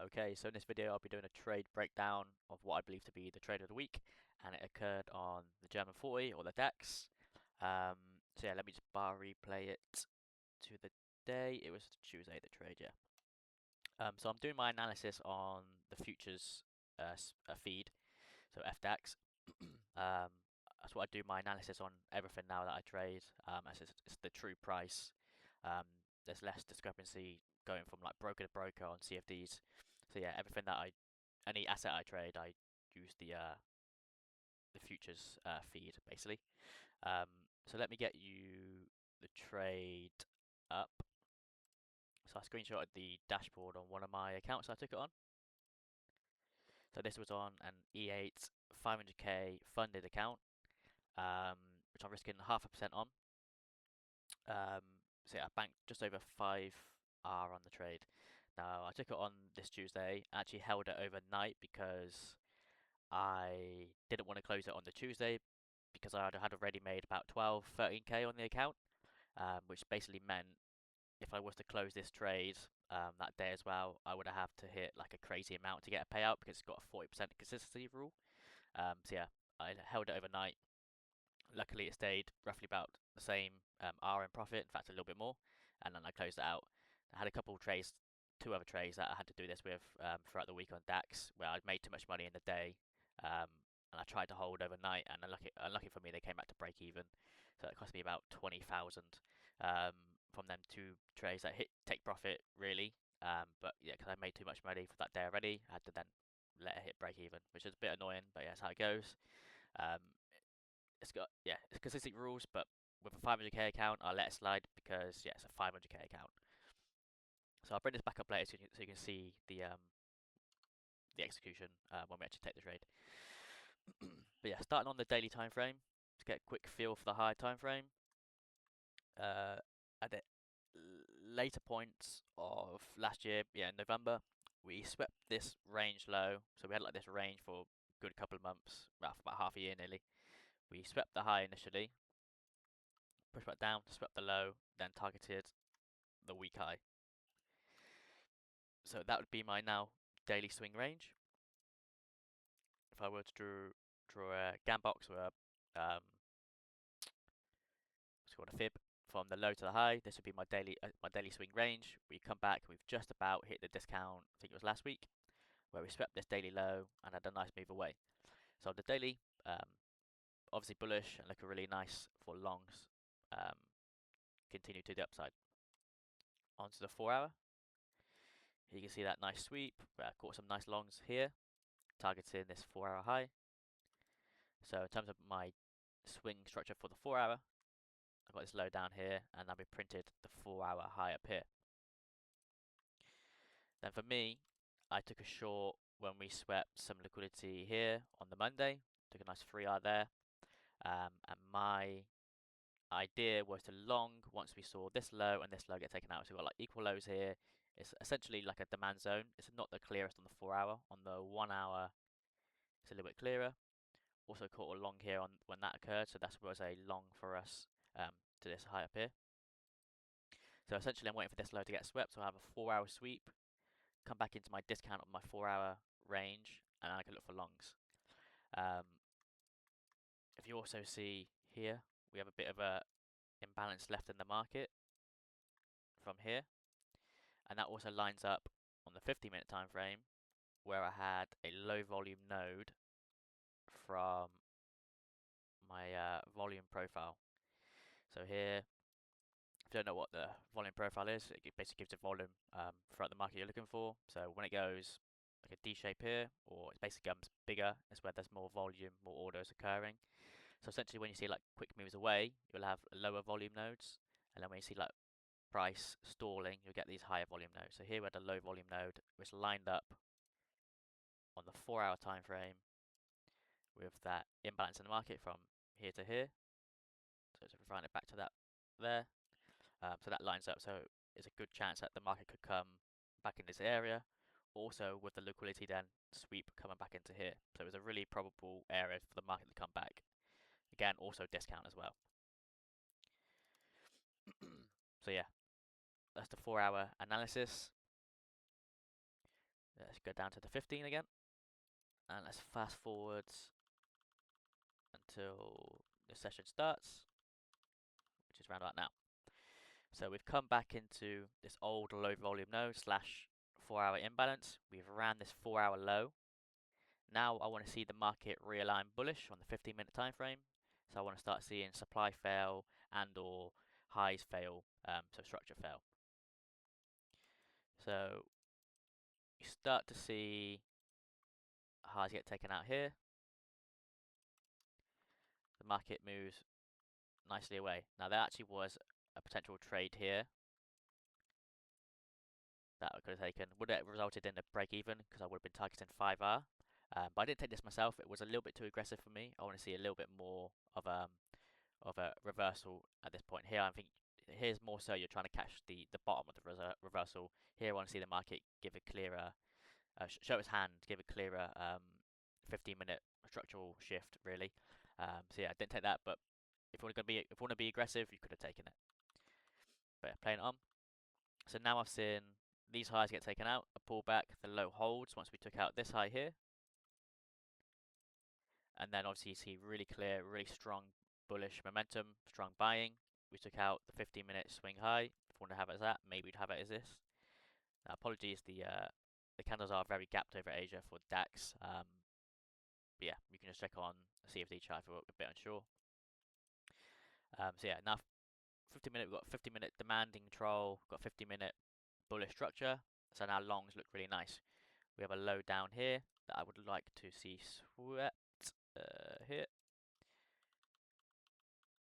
Okay, so in this video I'll be doing a trade breakdown of what I believe to be the trade of the week, and it occurred on the GER40 or the DAX. So yeah, let me just bar replay it to the day. It was Tuesday the trade, yeah. So I'm doing my analysis on the futures feed, so FDAX. um, that's what I do my analysis on everything now that I trade, as it's the true price. Um, there's less discrepancy going from like broker to broker on CFDs. So yeah, everything that any asset I trade, I use the futures feed basically. Um, so let me get you the trade up. So I screenshotted the dashboard on one of my accounts I took it on. So this was on an E8 500k funded account, which I'm risking 0.5% on. Um, so yeah, I banked just over 5R on the trade. Now I took it on this Tuesday, actually held it overnight because I didn't want to close it on the Tuesday because I had already made about 12, 13k on the account, which basically meant if I was to close this trade that day as well, I would have to hit like a crazy amount to get a payout because it's got a 40% consistency rule. So yeah, I held it overnight. Luckily, it stayed roughly about the same R in profit, in fact, a little bit more, and then I closed it out. I had a couple of trades, two other trades that I had to do this with throughout the week on DAX, where I'd made too much money in the day, um, and I tried to hold overnight, and unlucky for me, they came back to break even, so it cost me about 20,000 from them two trades that hit take profit really, but yeah, because I made too much money for that day already, I had to then let it hit break even, which is a bit annoying, but yeah, that's how it goes. Um, it's got it's consistent rules, but with a 500k account, I'll let it slide because yeah, it's a 500k account. So I'll bring this back up later so you can see the execution when we actually take the trade. But yeah, starting on the daily time frame to get a quick feel for the high time frame. At the later points of last year, yeah, in November, we swept this range low. So we had like this range for a good couple of months, well, for about half a year nearly. We swept the high initially, pushed back down, swept the low, then targeted the week high. So that would be my now daily swing range. If I were to draw a gam box or what's called a fib from the low to the high, this would be my daily swing range. We come back, we've just about hit the discount. I think it was last week where we swept this daily low and had a nice move away. So the daily, obviously bullish and looking really nice for longs. Um, continue to the upside. Onto the 4 hour. You can see that nice sweep. Caught some nice longs here, targeting this 4 hour high. So in terms of my swing structure for the 4 hour, I've got this low down here, and then we printed the 4 hour high up here. Then for me, I took a short when we swept some liquidity here on the Monday. Took a nice 3R there, and my idea was to long once we saw this low and this low get taken out. So we've got like equal lows here. It's essentially like a demand zone. It's not the clearest on the 4 hour. On the 1 hour, it's a little bit clearer. Also caught a long here on when that occurred, so that was a long for us to this high up here. So essentially I'm waiting for this low to get swept, so I have a 4 hour sweep, come back into my discount of my 4 hour range, and I can look for longs. If you also see here, we have a bit of a imbalance left in the market from here, and that also lines up on the 50-minute time frame where I had a low volume node from my volume profile. So here, if you don't know what the volume profile is, it basically gives the volume throughout the market you're looking for. So when it goes like a D shape here, or it basically becomes bigger, it's where there's more volume, more orders occurring. So essentially when you see like quick moves away, you'll have lower volume nodes, and then when you see like price stalling, you'll get these higher volume nodes. So here we had a low volume node, which lined up on the 4 hour time frame with that imbalance in the market from here to here. So if we round it back to that there, so that lines up. So it's a good chance that the market could come back in this area. Also with the liquidity then sweep coming back into here. So it was a really probable area for the market to come back. Again, also discount as well. So yeah, that's the 4 hour analysis. let's go down to the 15 again, and let's fast forward until the session starts, which is around about now. So we've come back into this old low volume node slash 4-hour imbalance. We've ran this 4-hour low. Now I want to see the market realign bullish on the 15-minute time frame. So I want to start seeing supply fail and or highs fail, so structure fail. So you start to see highs get taken out here. The market moves nicely away. Now there actually was a potential trade here that I could have taken. Would it have resulted in a break even because I would have been targeting 5R. But I didn't take this myself. It was a little bit too aggressive for me. I want to see a little bit more of a reversal at this point here. I think here's more so you're trying to catch the bottom of the reversal. Here I want to see the market give a clearer, show its hand, give a clearer 15-minute structural shift really. So yeah, I didn't take that, but if you want to be aggressive, you could have taken it. But yeah, playing it on. So now I've seen these highs get taken out, a pullback, the low holds once we took out this high here. And then obviously you see really clear, really strong bullish momentum, strong buying. We took out the 15-minute swing high. If you want to have it as that, maybe we'd have it as this. Now, apologies, the candles are very gapped over Asia for DAX. But yeah, you can just check on CFD chart if you're a bit unsure. So yeah, now 50-minute, we've got 50-minute demand in control, got 50-minute bullish structure. So now longs look really nice. We have a low down here that I would like to see swept here.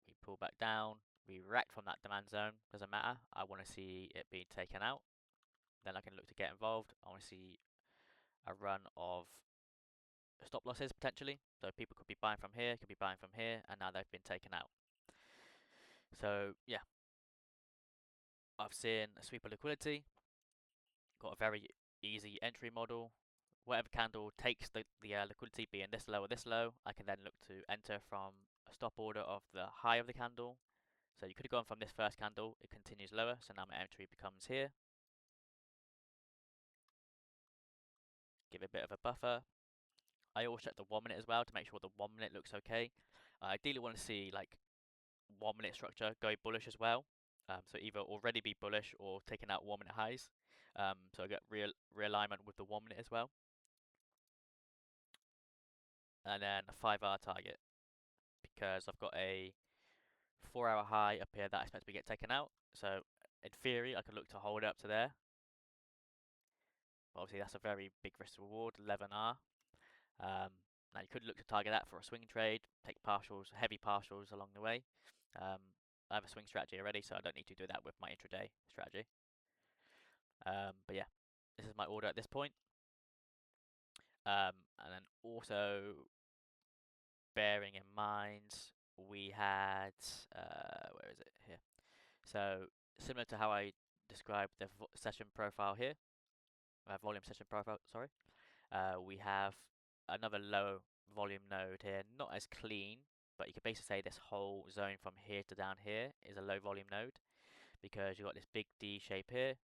We pull back down, we react from that demand zone, doesn't matter. I want to see it being taken out. Then I can look to get involved. I want to see a run of stop losses potentially. So people could be buying from here, could be buying from here, and now they've been taken out. So yeah, I've seen a sweep of liquidity, got a very easy entry model. Whatever candle takes the liquidity being this low or this low, I can then look to enter from a stop order of the high of the candle. So you could have gone from this first candle, it continues lower, so now my entry becomes here. Give it a bit of a buffer. I always check the 1 minute as well to make sure the 1 minute looks okay. I ideally want to see like 1 minute structure go bullish as well. So either already be bullish or taking out 1 minute highs. So I get realignment with the 1 minute as well. And then a 5R target because I've got a 4-hour high up here that I expect to get taken out. So in theory, I could look to hold it up to there. Obviously, that's a very big risk reward, 11R. Now you could look to target that for a swing trade, take partials, heavy partials along the way. I have a swing strategy already, so I don't need to do that with my intraday strategy. But yeah, this is my order at this point. And then also bearing in mind, we had, where is it? Here. So similar to how I described the session profile here, volume session profile, sorry. We have another low volume node here, not as clean, but you could basically say this whole zone from here to down here is a low volume node because you've got this big D shape here,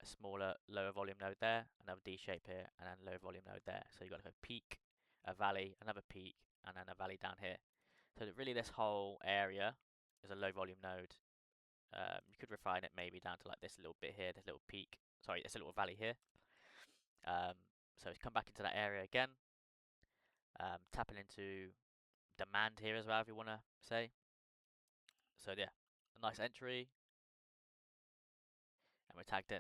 a smaller lower volume node there, another D shape here, and then low volume node there. So you've got like a peak, a valley, another peak, and then a valley down here. So that really this whole area is a low volume node. You could refine it maybe down to like this little bit here, this little peak, sorry, this little valley here. So it's come back into that area again. Tapping into demand here as well, if you want to say. So yeah, a nice entry, and we're tagged in.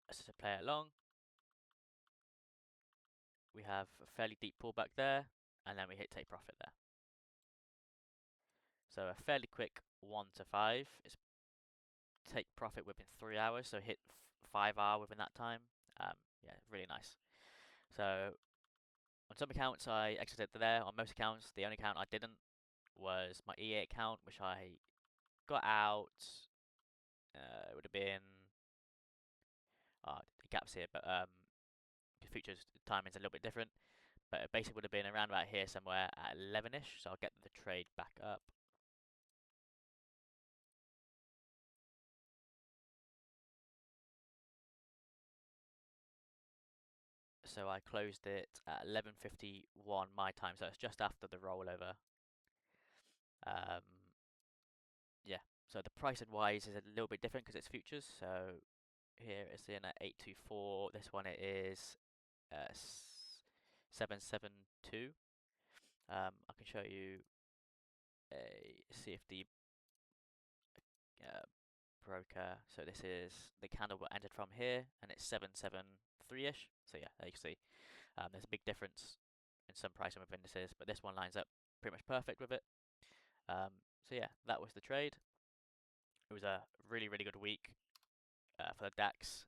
Let's just play it along. We have a fairly deep pullback there, and then we hit take profit there. So a fairly quick 1 to 5 is take profit within 3 hours, so hit 5R within that time. Yeah, really nice. So on some accounts I exited there. On most accounts, the only account I didn't was my EA account, which I got out. It would have been the gaps here, but the futures timing's a little bit different. But it basically would have been around about here somewhere at 11ish. So I'll get the trade back up. So I closed it at 11:51 my time, so it's just after the rollover. Um, yeah, so the pricing wise is a little bit different because it's futures. So here it's in at 824. This one it is 772. I can show you a CFD uh, broker. So this is the candle that entered from here, and it's 773-ish. So yeah, there you can see there's a big difference in some pricing with indices, but this one lines up pretty much perfect with it. So yeah, that was the trade. It was a really, really good week for the DAX.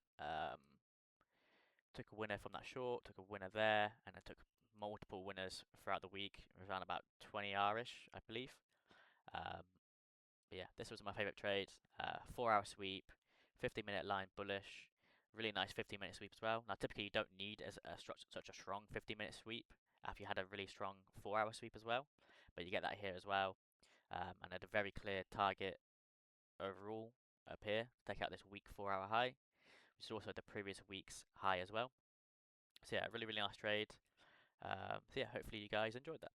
Took a winner from that short, took a winner there, and I took multiple winners throughout the week, around about 20R-ish, I believe. Um, but yeah, this was my favorite trade. 4-hour sweep, 50-minute line bullish, really nice 50-minute sweep as well. Now, typically you don't need such a strong 50-minute sweep if you had a really strong 4-hour sweep as well, but you get that here as well. And had a very clear target overall up here, take out this week 4-hour high, which is also the previous week's high as well. So yeah, really, really nice trade. So yeah, hopefully you guys enjoyed that.